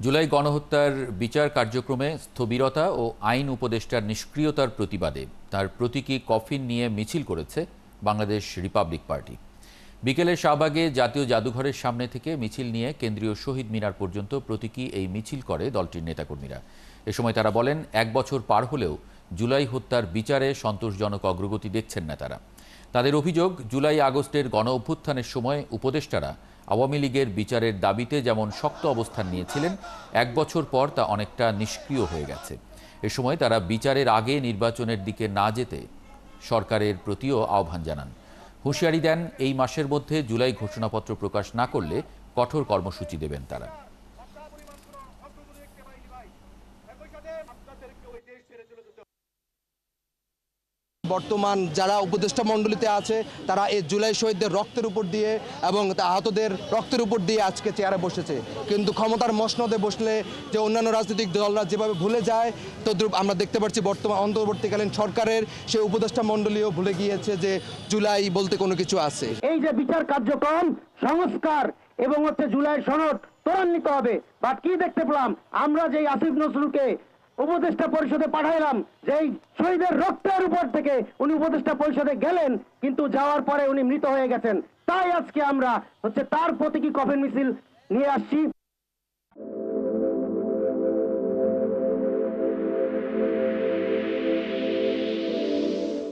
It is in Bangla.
জুলাই গণহত্যার বিচার কার্যক্রমে স্থবিরতা ও আইন উপদেষ্টার নিষ্ক্রিয়তার প্রতিবাদে তার প্রতীকী কফিন নিয়ে মিছিল করেছে বাংলাদেশ রিপাবলিক পার্টি। বিকেলে শাহবাগে জাতীয় জাদুঘরের সামনে থেকে মিছিল নিয়ে কেন্দ্রীয় শহীদ মিনার পর্যন্ত প্রতীকী এই মিছিল করে দলটির নেতাকর্মীরা। এ সময় তারা বলেন, 1 বছর পার হলেও জুলাই হত্যার বিচারে সন্তোষজনক অগ্রগতি দেখছেন না তারা। তাদের অভিযোগ, জুলাই আগস্টের গণ অভ্যুত্থানের সময় উপদেষ্টারা আওয়ামী লীগের বিচারের দাবিতে যেমন শক্ত অবস্থান নিয়েছিলেন, 1 বছর পর তা অনেকটা নিষ্ক্রিয় হয়ে গেছে। এ সময় তারা বিচারের আগে নির্বাচনের দিকে না যেতে সরকারের প্রতিও আহ্বান জানান। হুঁশিয়ারি দেন, এই মাসের মধ্যে জুলাই ঘোষণাপত্র প্রকাশ না করলে কঠোর কর্মসূচি দেবেন তারা। বর্তমান যারা উপদেষ্টা মণ্ডলীতে আছে তারা এই জুলাই শহীদদের রক্তের উপর দিয়ে এবং আহতদের রক্তের উপর দিয়ে আজকে চেয়ারে বসেছে, কিন্তু ক্ষমতার মসনদে বসলে যে অন্যান্য রাজনৈতিক দলরা যেভাবে ভুলে যায়, তদ্রূপ আমরা দেখতে পাচ্ছি বর্তমান অন্তর্বর্তীকালীন সরকারের সেই উপদেষ্টা মণ্ডলীও ভুলে গিয়েছে যে জুলাই বলতে কোনো কিছু আছে। এই যে বিচার কার্যক্রম সংস্কার এবং জুলাই সনদ ত্বরান্বিত হবে, বাট কি দেখতে পেলাম আমরা, যেই আসিফ নজরুলকে উপদেষ্টা পরিষদে পাঠাইলাম, যেই শহীদের রক্তের উপর থেকে উনি উপদেষ্টা পরিষদে গেলেন, কিন্তু যাওয়ার পরে উনি মৃত হয়ে গেছেন। তাই আজকে আমরা তার প্রতীকী কফিন মিছিল নিয়ে আসছি।